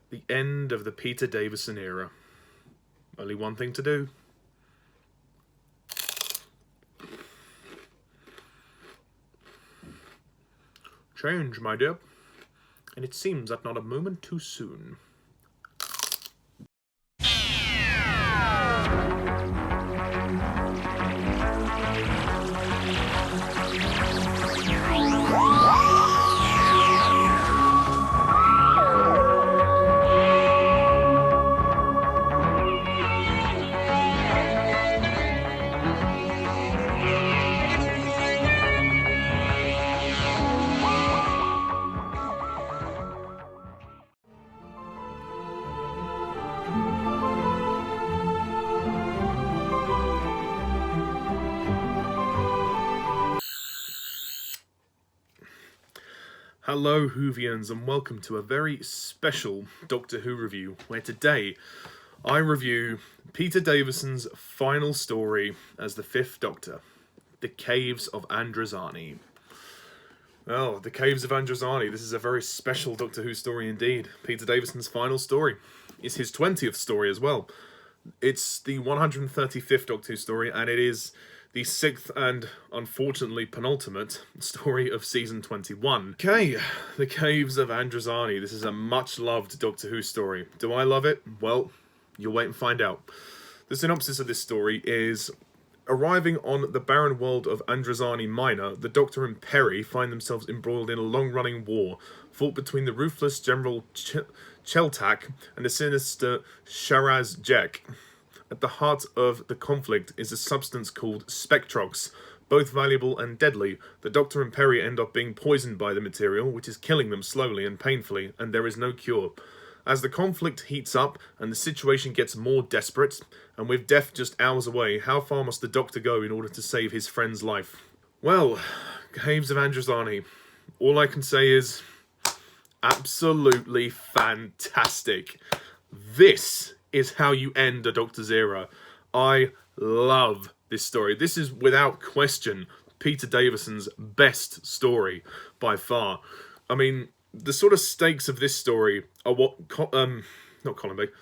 The end of the Peter Davison era. Only one thing to do. Change, my dear. And it seems that not a moment too soon. Hello Whovians and welcome to a very special Doctor Who review, where today I review Peter Davison's final story as the Fifth Doctor, The Caves of Androzani. Oh, The Caves of Androzani, this is a very special Doctor Who story indeed. Peter Davison's final story. It's his 20th story as well. It's the 135th Doctor Who story, and it is the 6th and, unfortunately, penultimate story of Season 21. Okay, The Caves of Androzani. This is a much-loved Doctor Who story. Do I love it? Well, you'll wait and find out. The synopsis of this story is: arriving on the barren world of Androzani Minor, the Doctor and Peri find themselves embroiled in a long-running war, fought between the ruthless General Cheltak and the sinister Sharaz Jek. At the heart of the conflict is a substance called Spectrox. Both valuable and deadly, the Doctor and Peri end up being poisoned by the material, which is killing them slowly and painfully, and there is no cure. As the conflict heats up and the situation gets more desperate, and with death just hours away, how far must the Doctor go in order to save his friend's life? Well, Caves of Androzani. All I can say is absolutely fantastic. This is how you end a Doctor's era. I love this story. This is, without question, Peter Davison's best story by far. I mean, the sort of stakes of this story are what... not Colin Baker.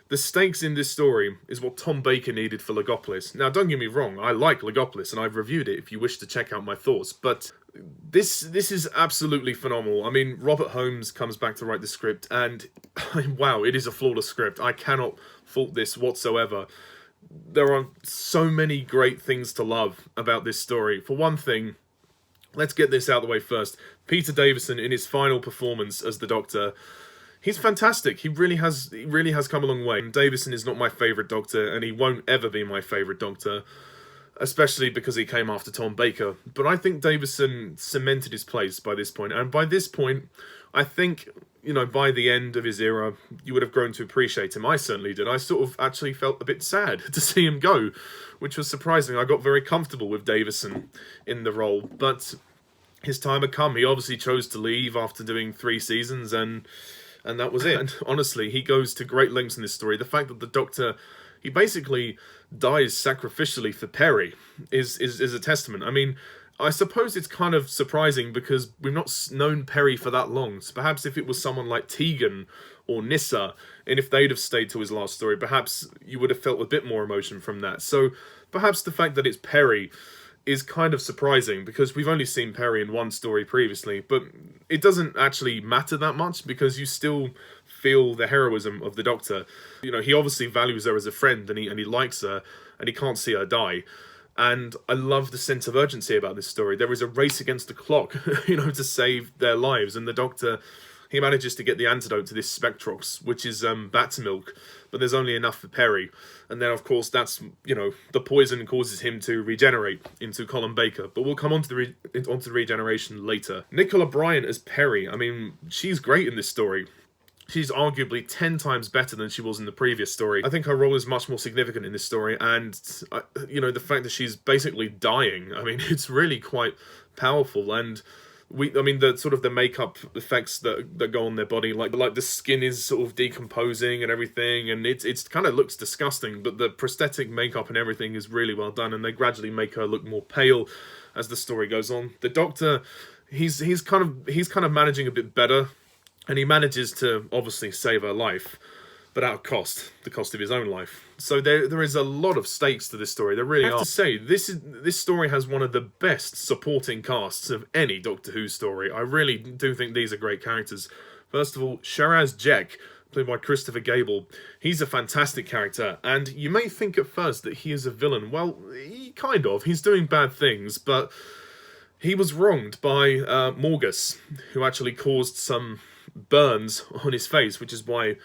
The stakes in this story is what Tom Baker needed for Logopolis. Now, don't get me wrong, I like Logopolis, and I've reviewed it if you wish to check out my thoughts, but this is absolutely phenomenal. I mean, Robert Holmes comes back to write the script, and wow, it is a flawless script. I cannot fault this whatsoever. There are so many great things to love about this story. For one thing, let's get this out of the way first. Peter Davison, in his final performance as the Doctor, he's fantastic. He really has come a long way. Davison is not my favourite Doctor, and he won't ever be my favourite Doctor, especially because he came after Tom Baker. But I think Davison cemented his place by this point, and by this point, I think, you know, by the end of his era, you would have grown to appreciate him. I certainly did. I sort of actually felt a bit sad to see him go, which was surprising. I got very comfortable with Davison in the role, but his time had come. He obviously chose to leave after doing 3 seasons, and that was it. And honestly, he goes to great lengths in this story. The fact that the Doctor, he basically dies sacrificially for Peri is a testament. I mean, I suppose it's kind of surprising because we've not known Peri for that long. So perhaps if it was someone like Tegan or Nyssa, and if they'd have stayed to his last story, perhaps you would have felt a bit more emotion from that. So perhaps the fact that it's Peri is kind of surprising, because we've only seen Peri in one story previously, but it doesn't actually matter that much because you still feel the heroism of the Doctor. You know, he obviously values her as a friend, and he likes her, and he can't see her die. And I love the sense of urgency about this story. There is a race against the clock, you know, to save their lives, and the Doctor, he manages to get the antidote to this Spectrox, which is bat's milk, but there's only enough for Peri. And then, of course, that's, you know, the poison causes him to regenerate into Colin Baker. But we'll come on to the regeneration later. Nicola Bryant as Peri, I mean, she's great in this story. She's arguably 10 times better than she was in the previous story. I think her role is much more significant in this story, and, you know, the fact that she's basically dying, I mean, it's really quite powerful. And I mean, the sort of the makeup effects that go on their body, like the skin is sort of decomposing and everything, and it's kind of looks disgusting, but the prosthetic makeup and everything is really well done, and they gradually make her look more pale as the story goes on. The Doctor, he's kind of managing a bit better and he manages to obviously save her life, but at the cost of his own life. So there is a lot of stakes to this story. There really are. I have to say, this story has one of the best supporting casts of any Doctor Who story. I really do think these are great characters. First of all, Shiraz Jek, played by Christopher Gable. He's a fantastic character, and you may think at first that he is a villain. Well, kind of. He's doing bad things, but he was wronged by Morgus, who actually caused some burns on his face, which is why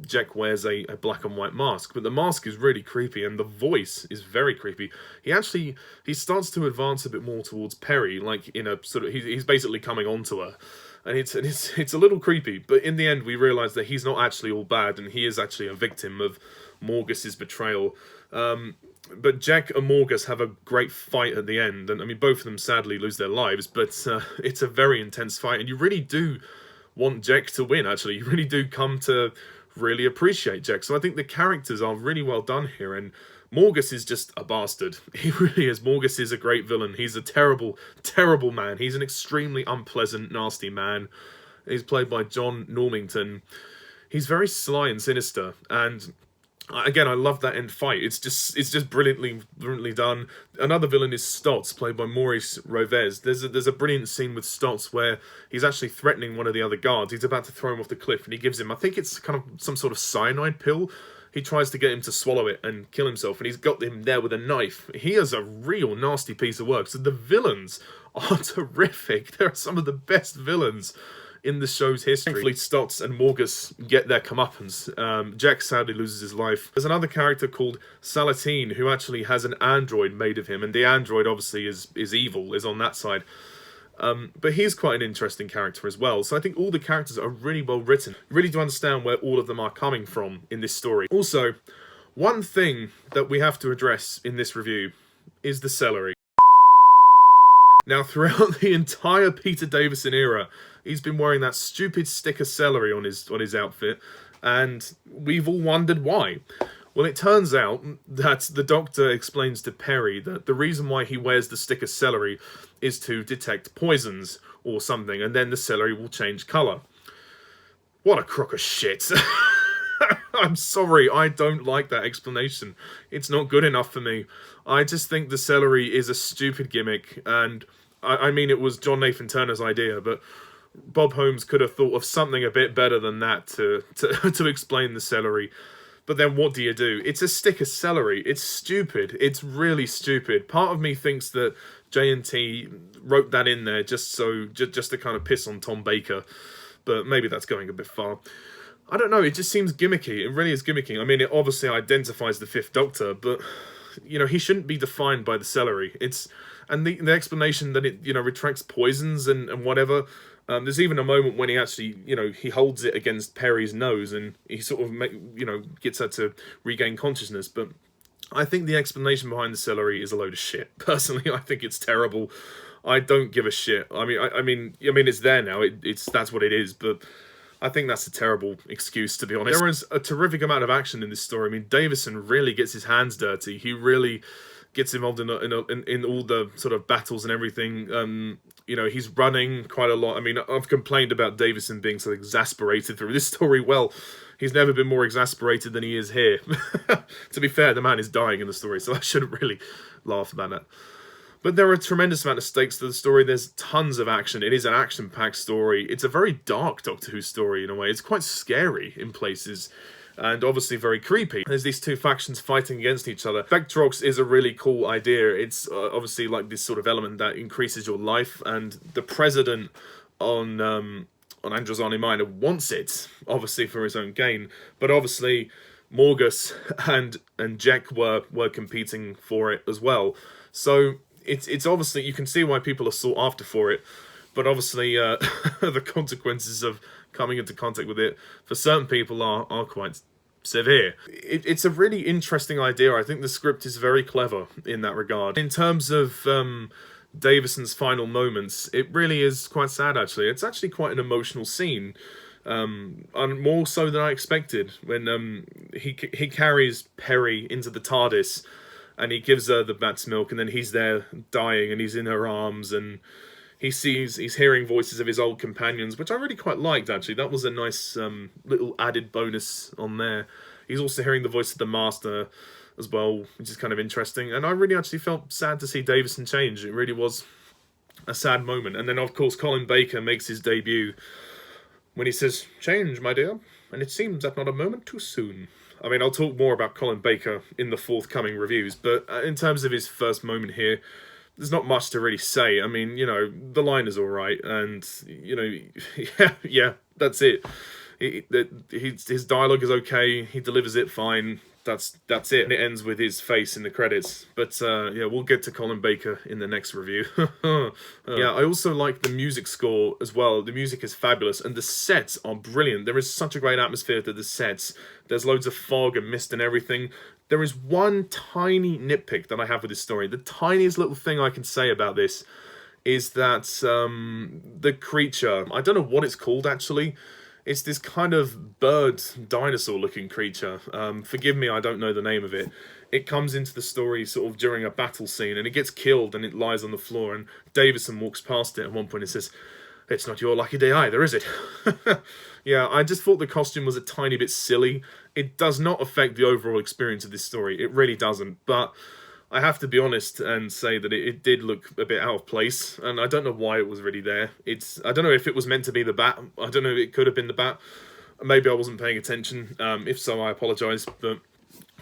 Jek wears a black and white mask. But the mask is really creepy, and the voice is very creepy. He starts to advance a bit more towards Perry, like in a sort of he's basically coming onto her, and it's a little creepy. But in the end, we realise that he's not actually all bad, and he is actually a victim of Morgus's betrayal. But Jek and Morgus have a great fight at the end, and I mean both of them sadly lose their lives, but it's a very intense fight, and you really do want Jek to win. Actually, you really do come to really appreciate Jek. So I think the characters are really well done here, and Morgus is just a bastard. He really is. Morgus is a great villain. He's a terrible, terrible man. He's an extremely unpleasant, nasty man. He's played by John Normington. He's very sly and sinister, and again, I love that end fight. It's just brilliantly done. Another villain is Stotz, played by Maurice Rovez. There's a brilliant scene with Stotz where he's actually threatening one of the other guards. He's about to throw him off the cliff, and he gives him, I think it's kind of some sort of cyanide pill. He tries to get him to swallow it and kill himself, and he's got him there with a knife. He is a real nasty piece of work. So the villains are terrific. There are some of the best villains in the show's history. Thankfully, Stotz and Morgus get their comeuppance. Jek sadly loses his life. There's another character called Salatine, who actually has an android made of him, and the android obviously is evil, is on that side. But he's quite an interesting character as well. So I think all the characters are really well written. You really do understand where all of them are coming from in this story. Also, one thing that we have to address in this review is the celery. Now, throughout the entire Peter Davison era, he's been wearing that stupid stick of celery on his outfit, and we've all wondered why. Well, it turns out that the Doctor explains to Perry that the reason why he wears the stick of celery is to detect poisons or something, and then the celery will change colour. What a crock of shit. I'm sorry, I don't like that explanation. It's not good enough for me. I just think the celery is a stupid gimmick, and I mean, it was John Nathan Turner's idea, but Bob Holmes could have thought of something a bit better than that to explain the celery. But then what do you do? It's a stick of celery. It's stupid. It's really stupid. Part of me thinks that J&T wrote that in there just to kind of piss on Tom Baker, but maybe that's going a bit far. I don't know, it just seems gimmicky. It really is gimmicky. I mean, it obviously identifies the Fifth Doctor, but, you know, he shouldn't be defined by the celery. And the explanation that it, you know, retracts poisons and whatever. There's even a moment when he actually, you know, he holds it against Perry's nose and he sort of, gets her to regain consciousness. But I think the explanation behind the celery is a load of shit. Personally, I think it's terrible. I don't give a shit. I mean, it's there now. That's what it is. But I think that's a terrible excuse, to be honest. There is a terrific amount of action in this story. I mean, Davison really gets his hands dirty. He really gets involved in all the sort of battles and everything. He's running quite a lot. I mean, I've complained about Davison being so exasperated through this story. Well, he's never been more exasperated than he is here. To be fair, the man is dying in the story, so I shouldn't really laugh about that. But there are a tremendous amount of stakes to the story. There's tons of action. It is an action-packed story. It's a very dark Doctor Who story in a way. It's quite scary in places, and obviously very creepy. There's these two factions fighting against each other. Vectrox is a really cool idea. It's obviously like this sort of element that increases your life, and the president on Androzani Minor wants it, obviously for his own gain. But obviously Morgus and Jek were competing for it as well. So it's obviously, you can see why people are sought after for it, but obviously the consequences of coming into contact with it for certain people are quite severe. It's a really interesting idea. I think the script is very clever in that regard. In terms of Davison's final moments, it really is quite sad, actually. It's actually quite an emotional scene, and more so than I expected, when he carries Perry into the TARDIS, and he gives her the bat's milk, and then he's there dying, and he's in her arms, and he's hearing voices of his old companions, which I really quite liked, actually. That was a nice little added bonus on there. He's also hearing the voice of the Master as well, which is kind of interesting. And I really actually felt sad to see Davison change. It really was a sad moment. And then, of course, Colin Baker makes his debut when he says, "Change, my dear, and it seems that not a moment too soon." I mean, I'll talk more about Colin Baker in the forthcoming reviews, but in terms of his first moment here, there's not much to really say. I mean, you know, the line is all right, and, you know, yeah, that's it. His dialogue is okay. He delivers it fine. That's it. And it ends with his face in the credits. But yeah, we'll get to Colin Baker in the next review. Yeah, I also like the music score as well. The music is fabulous, and the sets are brilliant. There is such a great atmosphere to the sets. There's loads of fog and mist and everything. There is one tiny nitpick that I have with this story. The tiniest little thing I can say about this is that the creature, I don't know what it's called actually. It's this kind of bird dinosaur looking creature. Forgive me, I don't know the name of it. It comes into the story sort of during a battle scene, and it gets killed and it lies on the floor, and Davison walks past it at one point and says, "It's not your lucky day either, is it?" Yeah, I just thought the costume was a tiny bit silly. It does not affect the overall experience of this story. It really doesn't. But I have to be honest and say that it did look a bit out of place, and I don't know why it was really there. I don't know if it was meant to be the bat. I don't know if it could have been the bat. Maybe I wasn't paying attention. If so, I apologise, but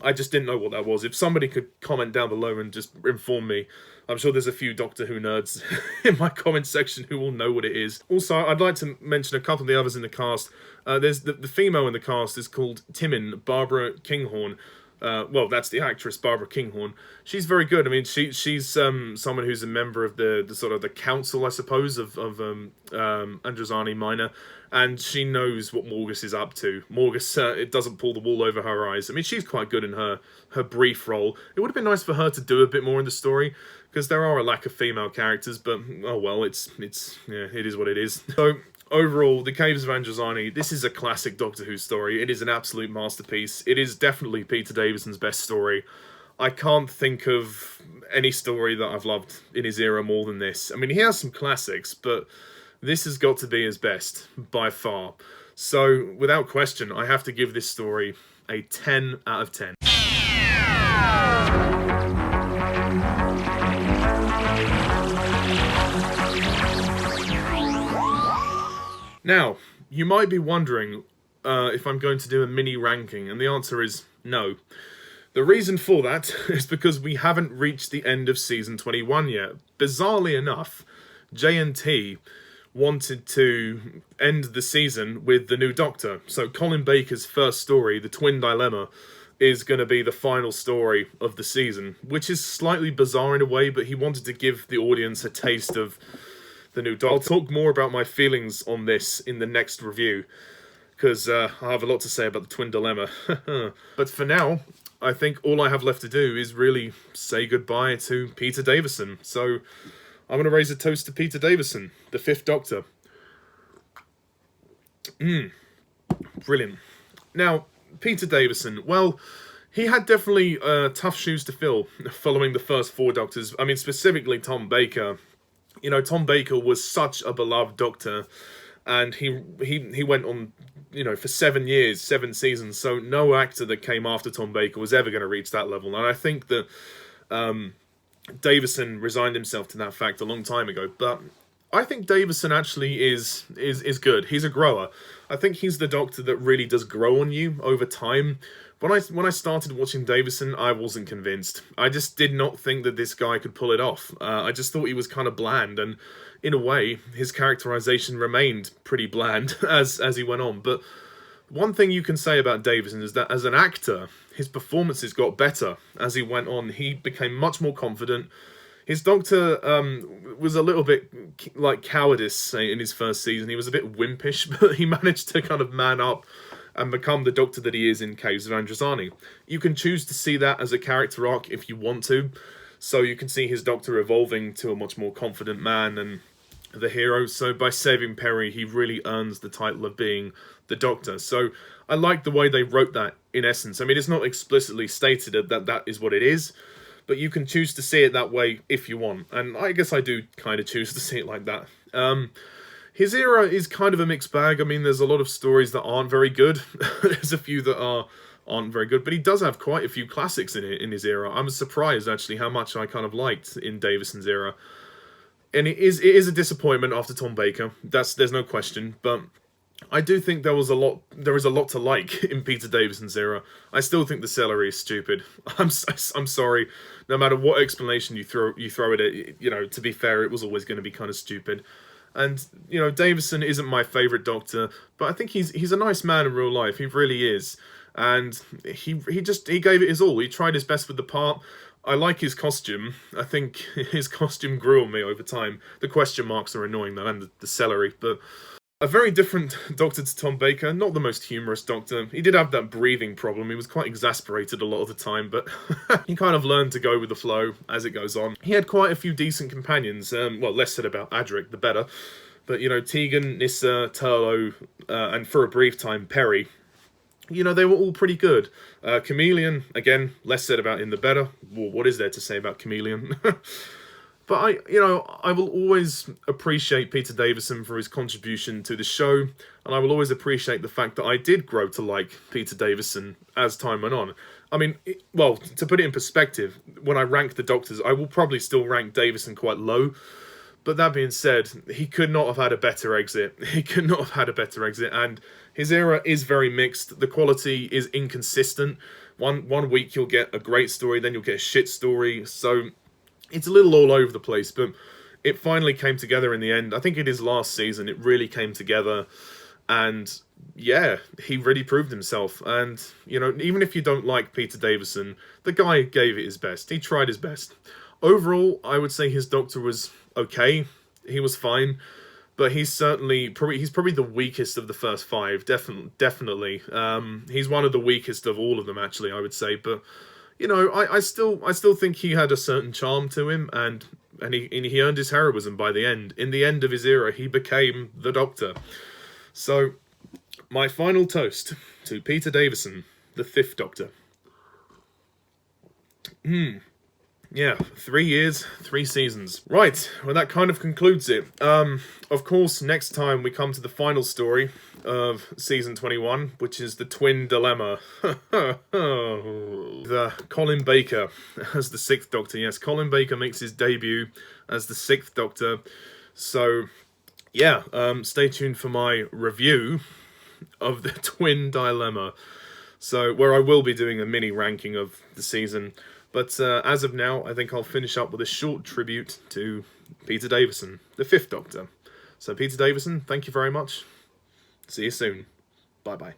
I just didn't know what that was. If somebody could comment down below and just inform me. I'm sure there's a few Doctor Who nerds in my comment section who will know what it is. Also, I'd like to mention a couple of the others in the cast. There's the female in the cast is called Timmin, Barbara Kinghorn. Well, that's the actress, Barbara Kinghorn. She's very good. I mean, she's someone who's a member of the sort of the council, I suppose, of Androzani Minor, and she knows what Morgus is up to. Morgus, it doesn't pull the wool over her eyes. I mean, she's quite good in her brief role. It would have been nice for her to do a bit more in the story, because there are a lack of female characters, but, oh well, it's yeah, it is what it is. So, overall, The Caves of Androzani, this is a classic Doctor Who story. It is an absolute masterpiece. It is definitely Peter Davison's best story. I can't think of any story that I've loved in his era more than this. I mean, he has some classics, but this has got to be his best, by far. So, without question, I have to give this story a 10 out of 10. Now, you might be wondering if I'm going to do a mini ranking, and the answer is no. The reason for that is because we haven't reached the end of Season 21 yet. Bizarrely enough, JNT wanted to end the season with the new Doctor. So Colin Baker's first story, The Twin Dilemma, is going to be the final story of the season, which is slightly bizarre in a way, but he wanted to give the audience a taste of the new Doctor. I'll talk more about my feelings on this in the next review, because I have a lot to say about the Twin Dilemma. But for now, I think all I have left to do is really say goodbye to Peter Davison. So I'm going to raise a toast to Peter Davison, the Fifth Doctor. Brilliant. Now, Peter Davison, well, he had definitely tough shoes to fill following the first four Doctors. I mean, specifically Tom Baker. You know, Tom Baker was such a beloved Doctor, and he went on, you know, for 7 years, 7 seasons, so no actor that came after Tom Baker was ever going to reach that level. And I think that Davison resigned himself to that fact a long time ago, but I think Davison actually is good. He's a grower. I think he's the Doctor that really does grow on you over time. When I started watching Davison, I wasn't convinced. I just did not think that this guy could pull it off. I just thought he was kind of bland, and in a way, his characterization remained pretty bland as he went on. But one thing you can say about Davison is that as an actor, his performances got better as he went on. He became much more confident. His Doctor was a little bit like cowardice in his first season. He was a bit wimpish, but he managed to kind of man up and become the Doctor that he is in Caves of Androzani. You can choose to see that as a character arc if you want to. So you can see his Doctor evolving to a much more confident man and the hero. So by saving Perry, he really earns the title of being the Doctor. So I like the way they wrote that in essence. I mean, it's not explicitly stated that that is what it is, but you can choose to see it that way if you want, and I guess I do kind of choose to see it like that. His era is kind of a mixed bag. I mean, there's a lot of stories that aren't very good. There's a few that aren't very good, but he does have quite a few classics in his era. I'm surprised, actually, how much I kind of liked in Davison's era. And it is a disappointment after Tom Baker. There's no question, but I do think there is a lot to like in Peter Davison's era. I still think the celery is stupid. I'm sorry. No matter what explanation you throw at it, you know, to be fair, it was always going to be kind of stupid. And, you know, Davison isn't my favourite Doctor, but I think he's a nice man in real life. He really is. And he gave it his all. He tried his best with the part. I like his costume. I think his costume grew on me over time. The question marks are annoying though, and the celery, but a very different Doctor to Tom Baker. Not the most humorous Doctor. He did have that breathing problem. He was quite exasperated a lot of the time, but he kind of learned to go with the flow as it goes on. He had quite a few decent companions. Well, less said about Adric, the better. But, you know, Tegan, Nyssa, Turlo, and for a brief time, Perry. You know, they were all pretty good. Chameleon, again, less said about him, the better. Well, what is there to say about Chameleon? But I will always appreciate Peter Davison for his contribution to the show, and I will always appreciate the fact that I did grow to like Peter Davison as time went on. I mean, well, to put it in perspective, when I rank the Doctors, I will probably still rank Davison quite low. But that being said, he could not have had a better exit. He could not have had a better exit, and his era is very mixed. The quality is inconsistent. One week you'll get a great story, then you'll get a shit story. So it's a little all over the place, but it finally came together in the end. I think it is last season. It really came together, and yeah, he really proved himself. And, you know, even if you don't like Peter Davison, the guy gave it his best. He tried his best. Overall, I would say his Doctor was okay. He was fine, but he's probably the weakest of the first five. Definitely. He's one of the weakest of all of them, actually, I would say. But you know, I still think he had a certain charm to him, and he earned his heroism by the end. In the end of his era, he became the Doctor. So, my final toast to Peter Davison, the fifth Doctor. Yeah, 3 years, 3 seasons. Right, well that kind of concludes it. Of course, next time we come to the final story of season 21, which is the Twin Dilemma. The Colin Baker as the 6th Doctor. Yes, Colin Baker makes his debut as the 6th Doctor. So, yeah, stay tuned for my review of the Twin Dilemma. So, where I will be doing a mini ranking of the season. But as of now, I think I'll finish up with a short tribute to Peter Davison, the 5th Doctor. So Peter Davison, thank you very much. See you soon. Bye-bye.